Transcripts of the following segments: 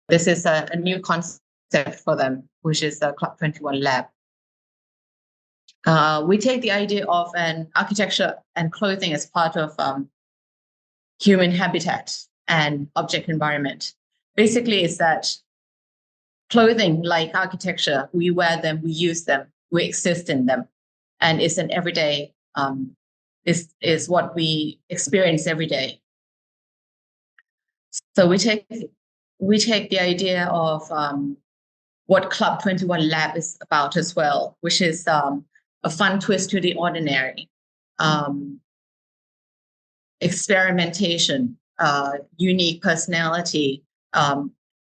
this is a new concept for them, which is the Club21 Lab. We take the idea of an architecture and clothing as part of human habitat and object environment. Basically, it's that clothing, like architecture, we wear them, we use them, we exist in them, and it's an everyday, is what we experience every day. So we take the idea of what Club21 Lab is about as well, which is a fun twist to the ordinary, experimentation, unique personality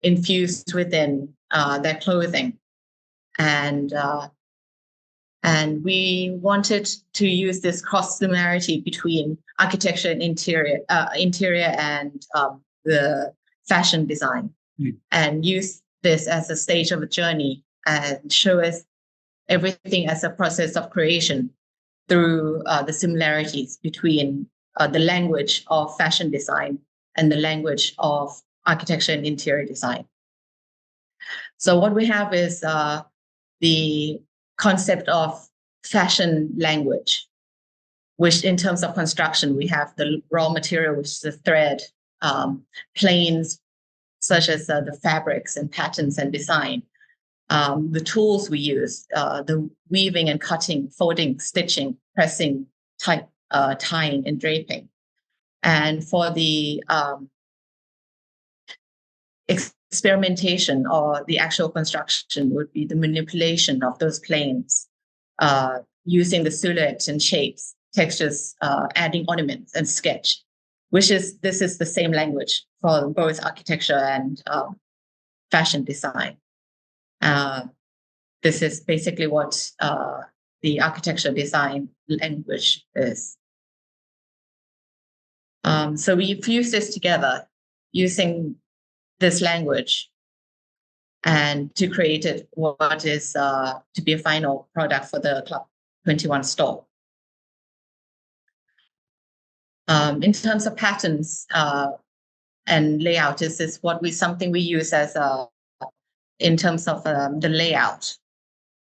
infused within their clothing. And we wanted to use this cross-similarity between architecture and interior and the fashion design, and use this as a stage of a journey and show us everything as a process of creation through the similarities between the language of fashion design and the language of architecture and interior design. So what we have is the concept of fashion language, which in terms of construction, we have the raw material, which is the thread, planes, such as the fabrics and patterns and design, the tools we use, the weaving and cutting, folding, stitching, pressing, tying and draping. And for the experimentation or the actual construction would be the manipulation of those planes, using the silhouettes and shapes, textures, adding ornaments and sketch, this is the same language for both architecture and fashion design. This is basically what the architecture design language is. So we fuse this together using this language and to create what is to be a final product for the Club21 store. In terms of patterns and layout, this is something we use as in terms of the layout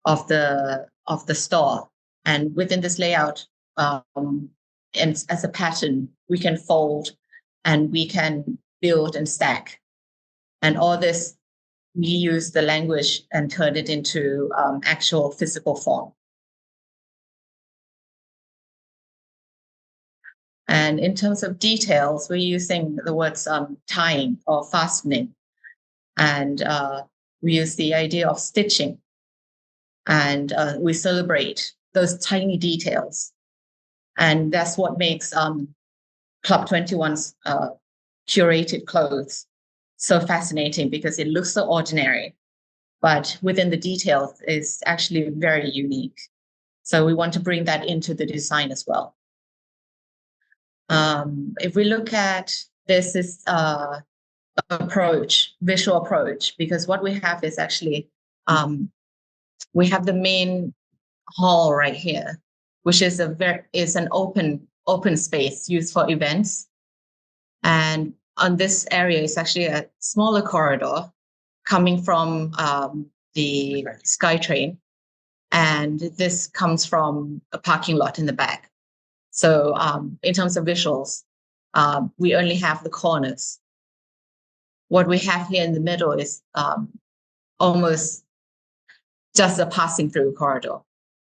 of the store, and within this layout, and as a pattern, we can fold and we can build and stack, and all this we use the language and turn it into actual physical form. And in terms of details, we're using the words tying or fastening, and we use the idea of stitching, and we celebrate those tiny details. And that's what makes Club21's curated clothes so fascinating, because it looks so ordinary, but within the details is actually very unique. So we want to bring that into the design as well. If we look at this is visual approach, because what we have is actually, we have the main hall right here, which is an open space used for events. And on this area is actually a smaller corridor coming from the SkyTrain. And this comes from a parking lot in the back. So in terms of visuals, we only have the corners. What we have here in the middle is almost just a passing through corridor.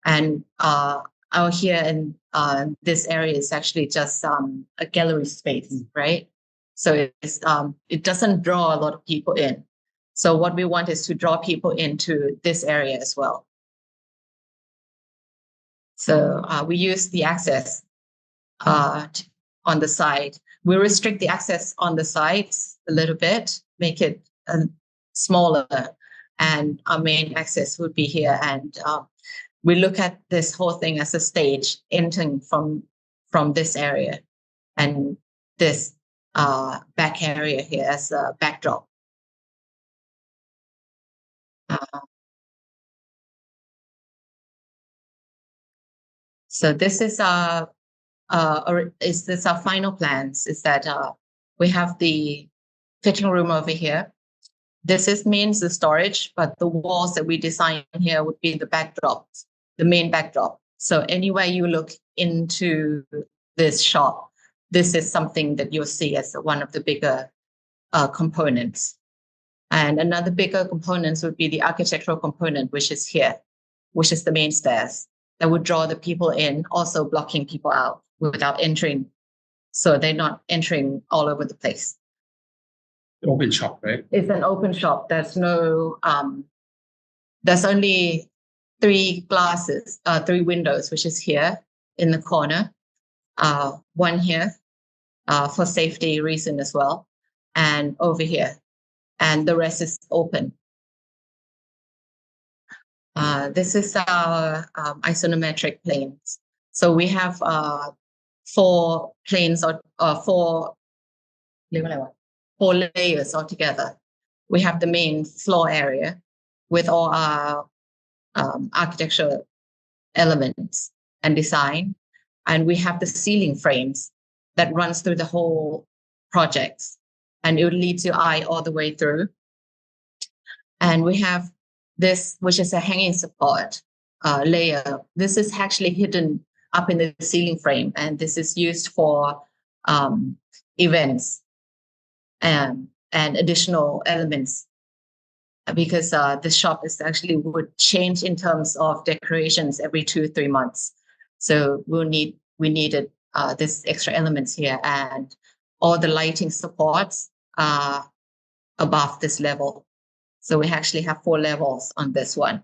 And out here in this area is actually just a gallery space, right? So it doesn't draw a lot of people in. So what we want is to draw people into this area as well. So we use the access on the side. We restrict the access on the sides a little bit, make it smaller, and our main access would be here. And we look at this whole thing as a stage entering from this area, and this back area here as a backdrop. So this is our final plans, is that we have the fitting room over here. this means the storage, but the walls that we design here would be the backdrops, the main backdrop. So anywhere you look into this shop, this is something that you'll see as one of the bigger components. And another bigger components would be the architectural component, which is here, which is the main stairs that would draw the people in, also blocking people out without entering. So they're not entering all over the place. Open shop, right? It's an open shop. There's no, there's only three windows, which is here in the corner, one here for safety reason as well, and over here, and the rest is open. This is our isometric planes. So we have 4 planes or 4 layers altogether. We have the main floor area with all our architectural elements and design. And we have the ceiling frames that runs through the whole project. And it would lead your eye all the way through. And we have this, which is a hanging support layer. This is actually hidden up in the ceiling frame. And this is used for events and additional elements, because the shop is actually would change in terms of decorations every 2-3 months. So we needed this extra elements here, and all the lighting supports are above this level. So we actually have 4 levels on this one.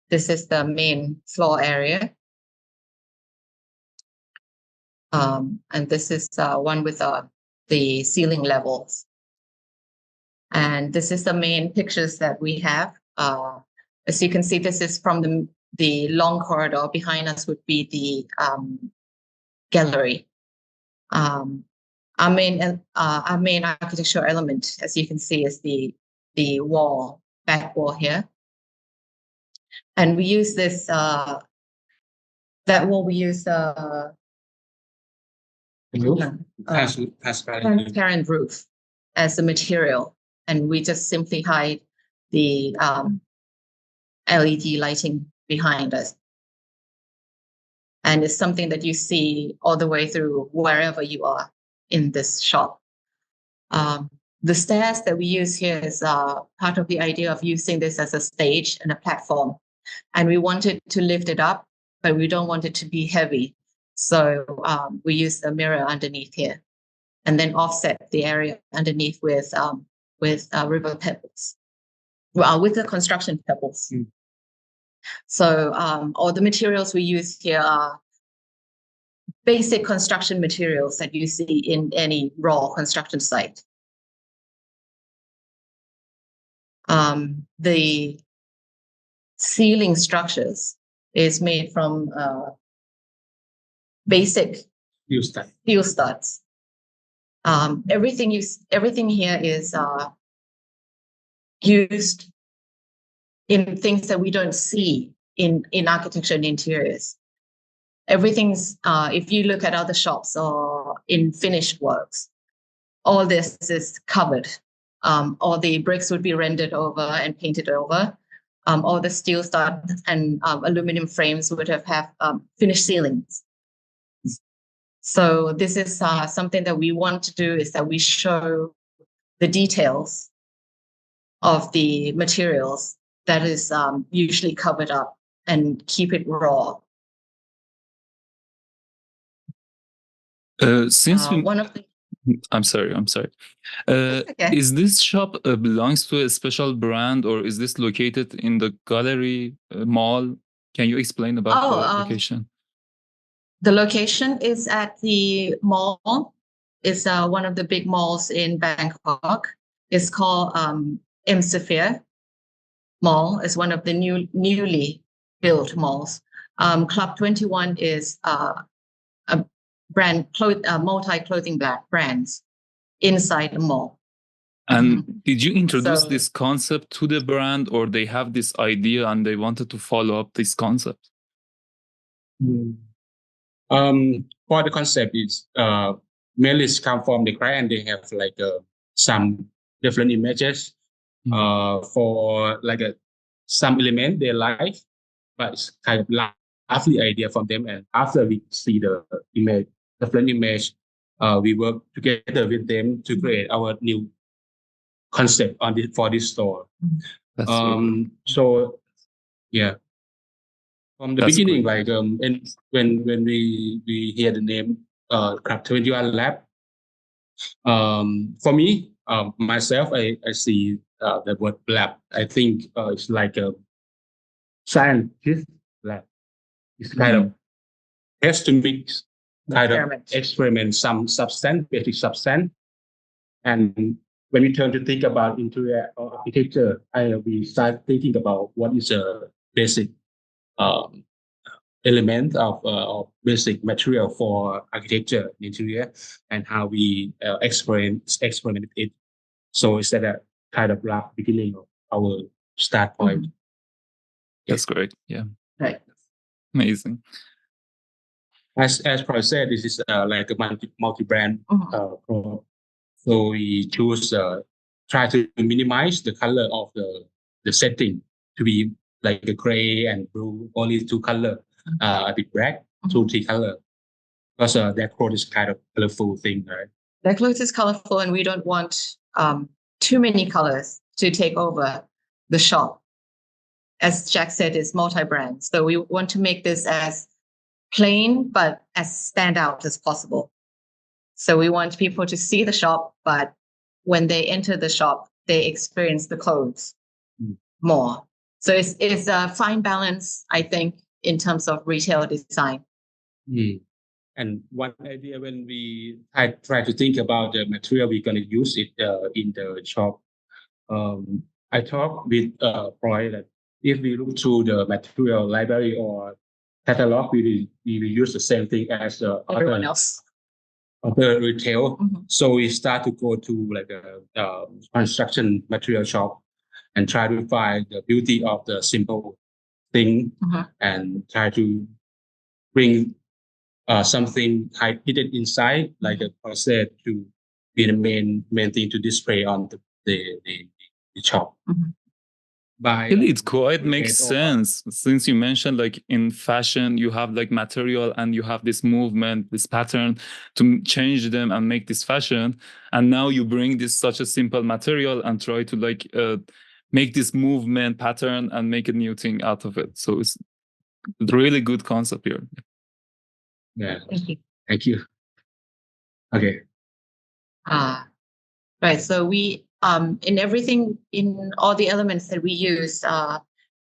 This is the main floor area. And this is one with the ceiling levels. And this is the main pictures that we have. As you can see, this is from the long corridor. Behind us would be the gallery. Our main architectural element, as you can see, is the wall, back wall here. And we use this, that wall we use transparent roof as a material. And we just simply hide the LED lighting behind us. And it's something that you see all the way through wherever you are in this shop. The stairs that we use here is part of the idea of using this as a stage and a platform. And we wanted to lift it up, but we don't want it to be heavy. So we use a mirror underneath here, and then offset the area underneath with river pebbles, with the construction pebbles. Mm. So all the materials we use here are basic construction materials that you see in any raw construction site. The ceiling structures is made from basic steel studs. Everything here is used in things that we don't see in architecture and interiors. Everything's, if you look at other shops or in finished works, all this is covered. All the bricks would be rendered over and painted over. All the steel studs and aluminum frames would have finished ceilings. So this is something that we want to do, is that we show the details of the materials that is usually covered up and keep it raw. I'm sorry. Okay. Is this shop belongs to a special brand, or is this located in the gallery mall? Can you explain about the location? The location is at the mall. It's one of the big malls in Bangkok. It's called M Sphere Mall. It's one of the newly built malls. Club21 is a brand, multi-clothing brands inside the mall. And did you introduce this concept to the brand, or they have this idea and they wanted to follow up this concept? For the concept, it's mainly come from the client. They have like some different images for like some element they like, but it's kind of lovely idea from them. And after we see the image, different image, we work together with them to create our new concept for this store. That's so so yeah, from the That's beginning, great. like and when we hear the name Club21 Lab, for me, myself, I see the word lab. I think it's like a scientist lab. It's kind of has to mix kind of experiment some substance, basic substance. And when we turn to think about interior or architecture, we start thinking about what is a basic element of basic material for architecture interior, and how we experiment it. So it's that kind of rough beginning of our start point. That's great. Yeah. Right. Amazing. As Troy said, this is like a multi-brand product. So we choose try to minimize the color of the setting to be like a gray and blue, only two color, a bit black, 2-3 color, because that clothes is kind of colorful thing, right? That clothes is colorful, and we don't want too many colors to take over the shop. As Jack said, it's multi-brand, so we want to make this as plain but as standout as possible. So we want people to see the shop, but when they enter the shop, they experience the clothes more. So it's a fine balance, I think, in terms of retail design. And one idea when we try to think about the material we're going to use it in the shop, I talked with Roy that if we look through the material library or catalog, we will use the same thing as everyone else. Other retail. So we start to go to like a construction material shop and try to find the beauty of the simple thing and try to bring something hidden inside, like a process to be the main thing to display on the shop. Really, it quite makes sense, since you mentioned like in fashion you have like material and you have this movement, this pattern to change them and make this fashion, and now you bring this such a simple material and try to like make this movement pattern and make a new thing out of it. So it's a really good concept here. Yeah. Thank you. Okay. Right. So we in everything, in all the elements that we use,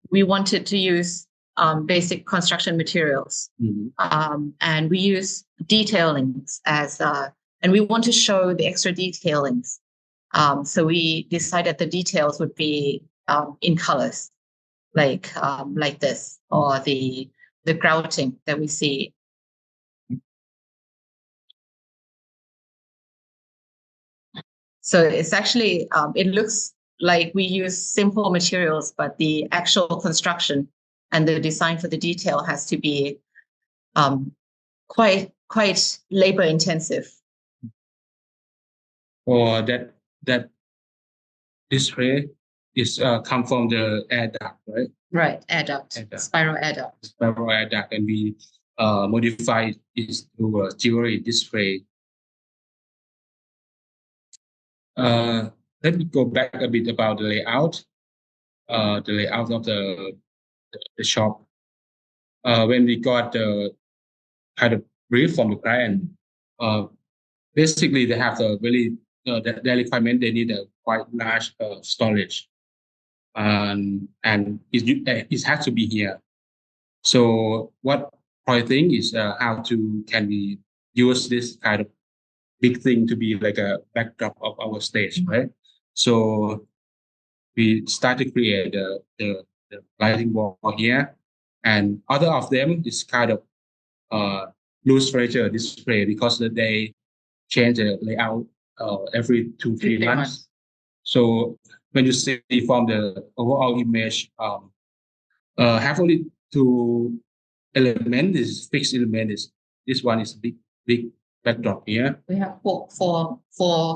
we wanted to use basic construction materials, and we use detailings as and we want to show the extra detailings. So we decided the details would be in colors, like this, or the grouting that we see. So it's actually, it looks like we use simple materials, but the actual construction and the design for the detail has to be quite labor intensive. Or that display is come from the air duct, right? Right, air duct. Spiral air duct. Spiral air duct, and we modify it to a jewelry display. Let me go back a bit about the layout. The layout of the shop. When we got the kind of brief from the client, basically they have a very their requirement. They need a quite large storage, and it has to be here. So what I think is how can we use this kind of big thing to be like a backdrop of our stage, right? So we start to create the lighting wall here, and other of them is kind of loose furniture display, because they change the layout every 2-3 months. So when you see from the overall image, have only 2 elements. This fixed element is this one is big backdrop here. We have four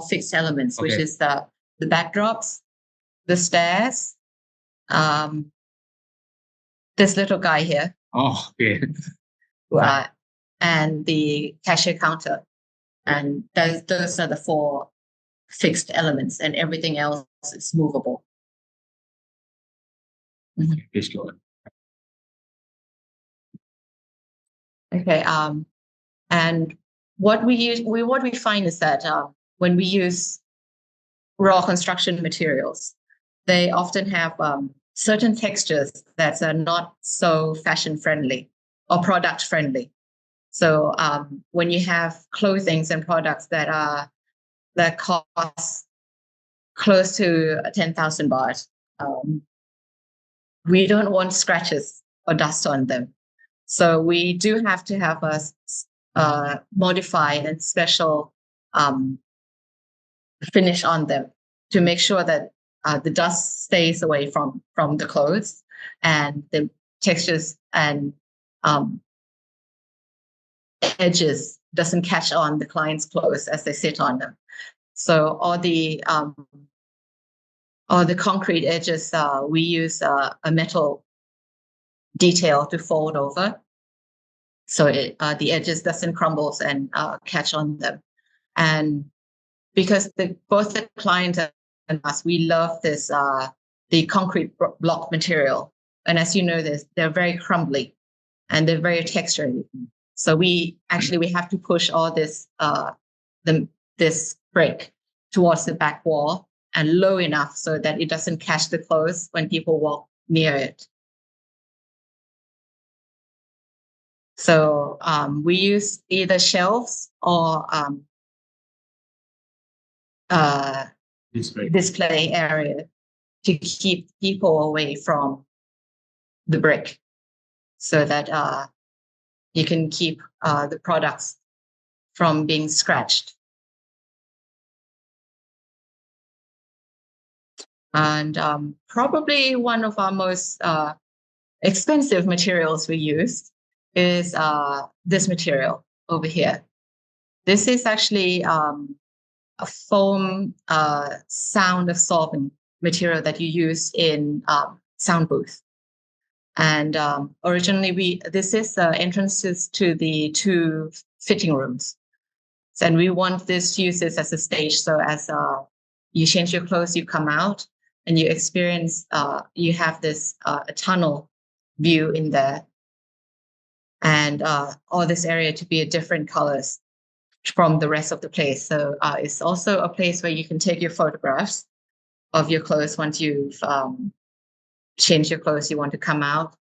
fixed elements, which Okay. is the backdrops, the stairs, this little guy here, Oh, okay. and the cashier counter. And those are the four fixed elements, and everything else is movable. Please go on. Okay. And what we find is that when we use raw construction materials, they often have certain textures that are not so fashion friendly or product friendly. So when you have clothings and products that cost close to 10,000 baht, we don't want scratches or dust on them. So we do have to have a modified and special finish on them to make sure that the dust stays away from the clothes, and the textures and edges doesn't catch on the client's clothes as they sit on them. So all the concrete edges, we use a metal detail to fold over, so the edges doesn't crumble and catch on them. And because both the client and us, we love this the concrete block material, and as you know, they're very crumbly and they're very textured. So we have to push all this this brick towards the back wall and low enough so that it doesn't catch the clothes when people walk near it. So we use either shelves or display area to keep people away from the brick, so that you can keep the products from being scratched. And probably one of our most expensive materials we use is this material over here. This is actually a foam sound absorbing material that you use in sound booth. And originally this is the entrances to the 2 fitting rooms. And we want this to use this as a stage. So as you change your clothes, you come out and you experience, you have this a tunnel view in there, and all this area to be a different colors from the rest of the place. So it's also a place where you can take your photographs of your clothes once you've changed your clothes. You want to come out,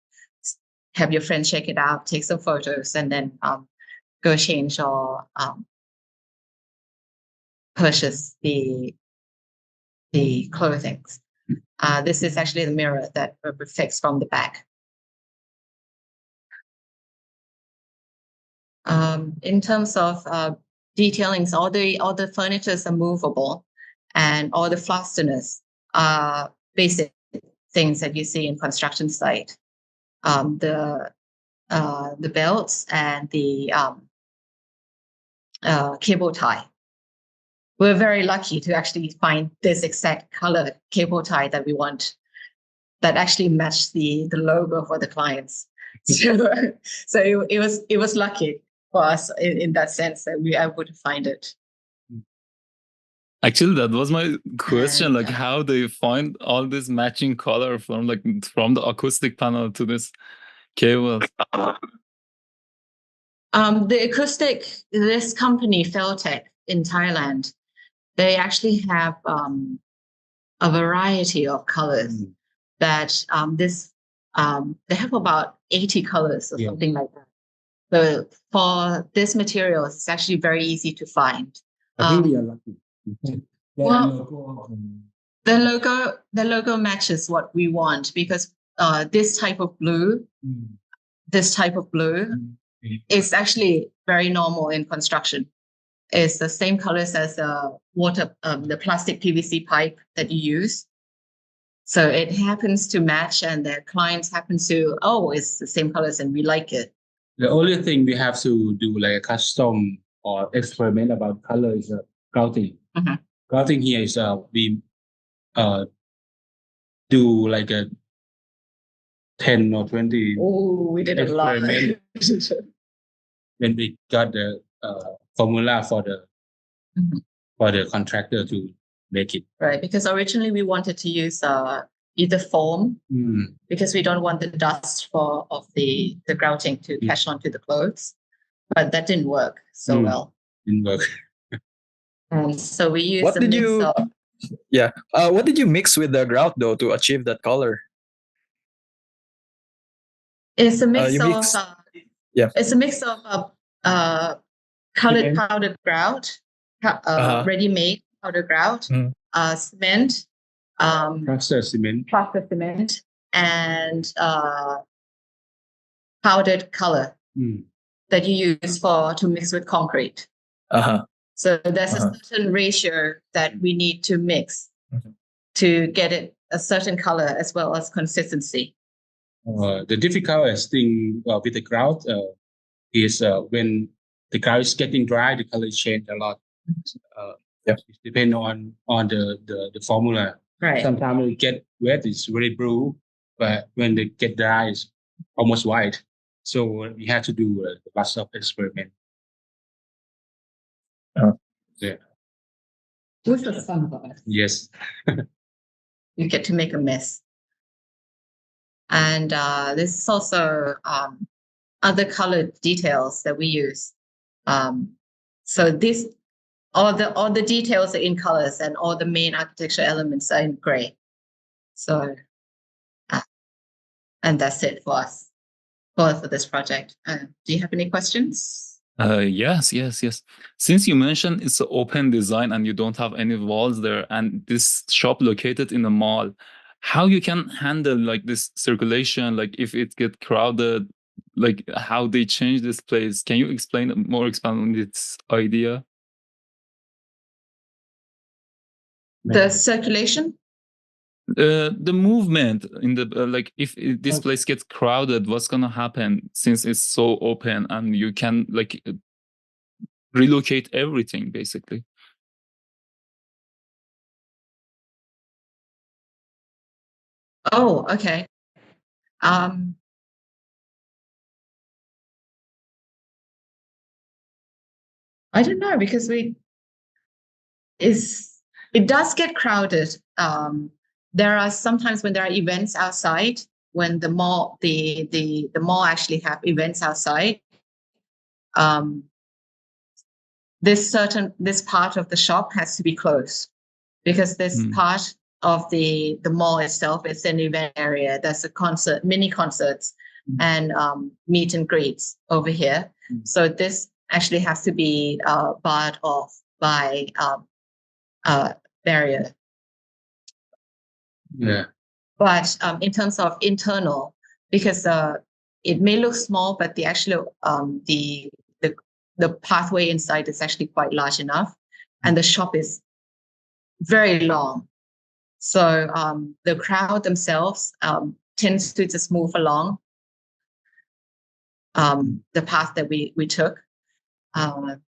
have your friends check it out, take some photos, and then go change or purchase the clothing. This is actually the mirror that reflects from the back. In terms of detailings, all the furnitures are movable, and all the fasteners are basic things that you see in construction site. The belts and the cable tie. We're very lucky to actually find this exact color cable tie that we want, that actually matched the logo for the clients. So it was lucky for us in that sense that we were able to find it. Actually, that was my question, like how they find all this matching color from the acoustic panel to this cable. This company, Feltec in Thailand, they actually have a variety of colors that they have about 80 colors or something like that. So for this material, it's actually very easy to find. I think we are lucky. Well, the logo matches what we want, because this type of blue is actually very normal in construction. It's the same colors as the plastic PVC pipe that you use. So it happens to match, and the clients happen to, it's the same colors and we like it. The only thing we have to do like a custom or experiment about color is grouting. Mm-hmm. Grouting here is we do like a 10 or 20 Oh, we did a lot. experiment when we got the formula for the contractor to make it. Right, because originally we wanted to use either foam because we don't want the dust of the grouting to catch onto the clothes, but that didn't work so well. Didn't work. So we used What did you? Yeah. What did you mix with the grout though to achieve that color? It's a mix It's a mix of colored powdered grout, ready-made powdered grout, cement, Plaster cement, and powdered color that you use to mix with concrete. So there's a certain ratio that we need to mix to get it a certain color as well as consistency. The difficult thing with the grout is when the grout is getting dry, the color change a lot. It depends on the formula. Right. Sometimes when it get wet, it's very blue, but when they get dry, it's almost white. So we had to do lots of experiment. Which was fun for us. Yes. You get to make a mess. And this is also other colored details that we use. So this, all the details are in colors, and all the main architecture elements are in gray. So, and that's it for us for this project. Do you have any questions? Yes. Since you mentioned it's an open design and you don't have any walls there, and this shop located in a mall, how you can handle like this circulation, like if it get crowded, like how they change this place? Can you expand on this idea? The circulation? The movement in the like if this place gets crowded, what's gonna happen since it's so open and you can like relocate everything basically? Oh, okay. I don't know, because it does get crowded. There are sometimes when there are events outside, when the mall actually have events outside. This part of the shop has to be closed because this part of the mall itself is an event area. There's a mini concerts and meet and greets over here. So this actually has to be barred off by barrier. Yeah. But in terms of internal, because it may look small, but the actual the pathway inside is actually quite large enough, and the shop is very long. So the crowd themselves tends to just move along the path that we took. From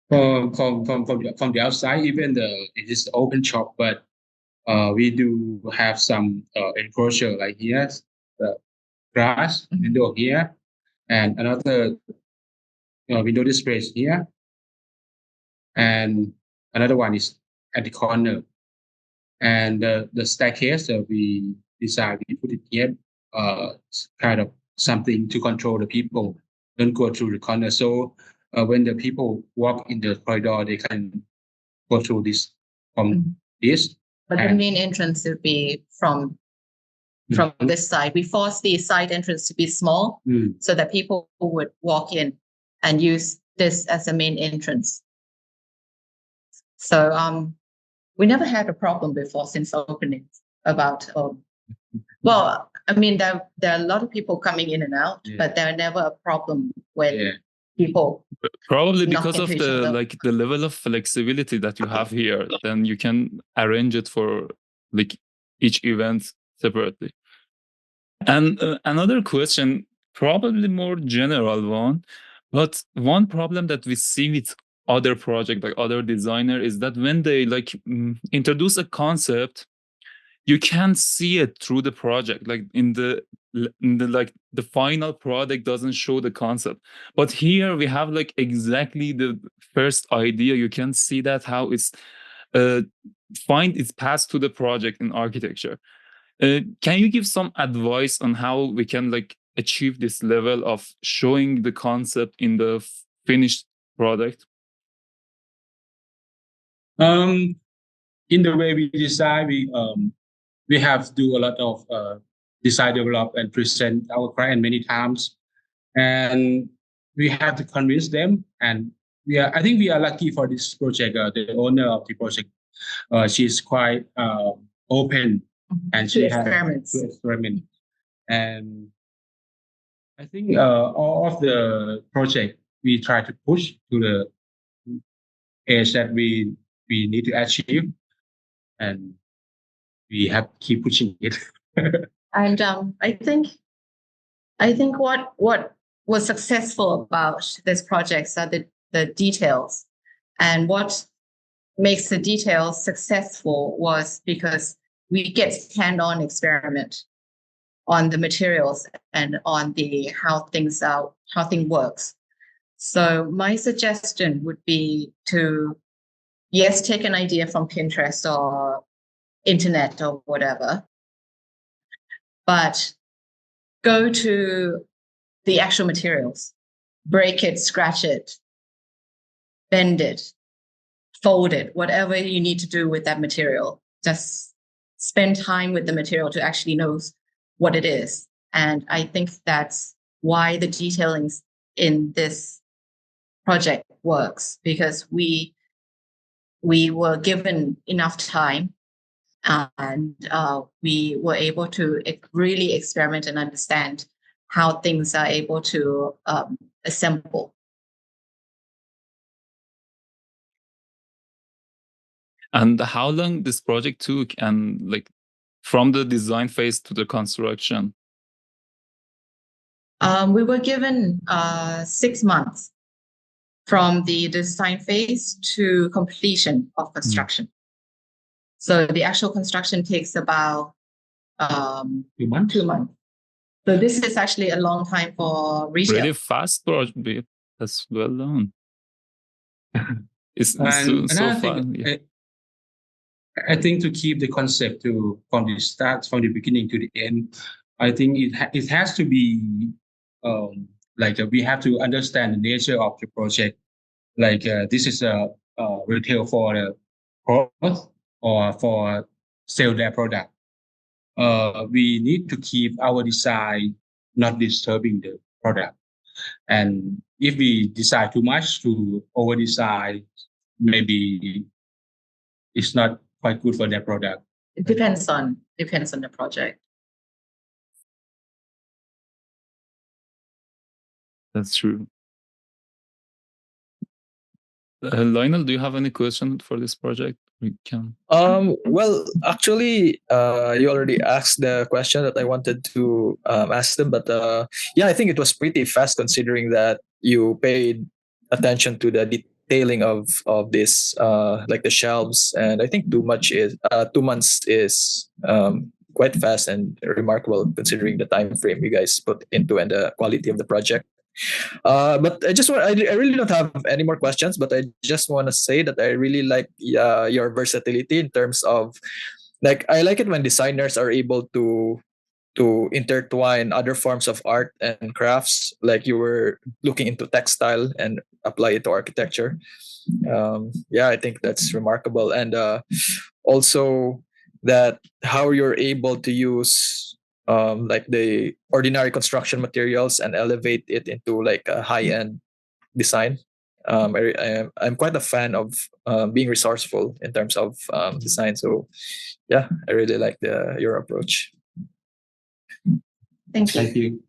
the outside, even it is open shop, but we do have some enclosure like here, the glass window here, and another window display here, and another one is at the corner. And the staircase we put it here, kind of something to control the people don't go through the corner. So when the people walk in the corridor, they can go through this from this. But the main entrance would be from this side. We force the side entrance to be small so that people would walk in and use this as a main entrance. So we never had a problem before since opening about, well, I mean, there are a lot of people coming in and out, but there are never a problem when people probably because of the level of flexibility that you have here, then you can arrange it for like each event separately. And another question, probably more general one, But one problem that we see with other project, like other designer, is that when they introduce a concept, you can't see it through the project. Like in the the final product doesn't show the concept. But here we have like exactly the first idea. You can see that how it's find its path to the project in architecture. Can you give some advice on how we can like achieve this level of showing the concept in the finished product? In the way we design, we have to do a lot of design, develop, and present our client many times, and we have to convince them. And I think we are lucky for this project. The owner of the project, she's quite open, and she has to experiment. And I think all of the project we try to push to the age that we need to achieve, and we have to keep pushing it. And I think what was successful about this project are the details, and what makes the details successful was because we get hand-on experiment on the materials and on how things works. So my suggestion would be to, yes, take an idea from Pinterest or internet or whatever, but go to the actual materials, break it, scratch it, bend it, fold it, whatever you need to do with that material. Just spend time with the material to actually know what it is. And I think that's why the detailing in this project works, because we were given enough time, and we were able to really experiment and understand how things are able to assemble. And how long this project took, and like from the design phase to the construction? We were given 6 months from the design phase to completion of construction. So the actual construction takes about 2 months. 2 months. So this is actually a long time for retail. Really fast project. That's well done. It's And so another fun. thing, I think to keep the concept from the start, from the beginning to the end, I think it has to be we have to understand the nature of the project. Like this is a retail for the growth or for sell their product. We need to keep our design not disturbing the product. And if we decide too much to over design, maybe it's not quite good for their product. It depends on the project. That's true. Lionel, do you have any question for this project? We can. Well, actually, you already asked the question that I wanted to ask them, but yeah, I think it was pretty fast considering that you paid attention to the detailing of this, like the shelves, and I think 2 months is quite fast and remarkable considering the time frame you guys put into and the quality of the project. But I really don't have any more questions, but I just want to say that I really like your versatility in terms of, like, I like it when designers are able to intertwine other forms of art and crafts, like you were looking into textile and apply it to architecture. Yeah, I think that's remarkable. And also that how you're able to use like the ordinary construction materials and elevate it into like a high-end design. I'm quite a fan of being resourceful in terms of design. So yeah, I really like your approach. Thank you. Thank you.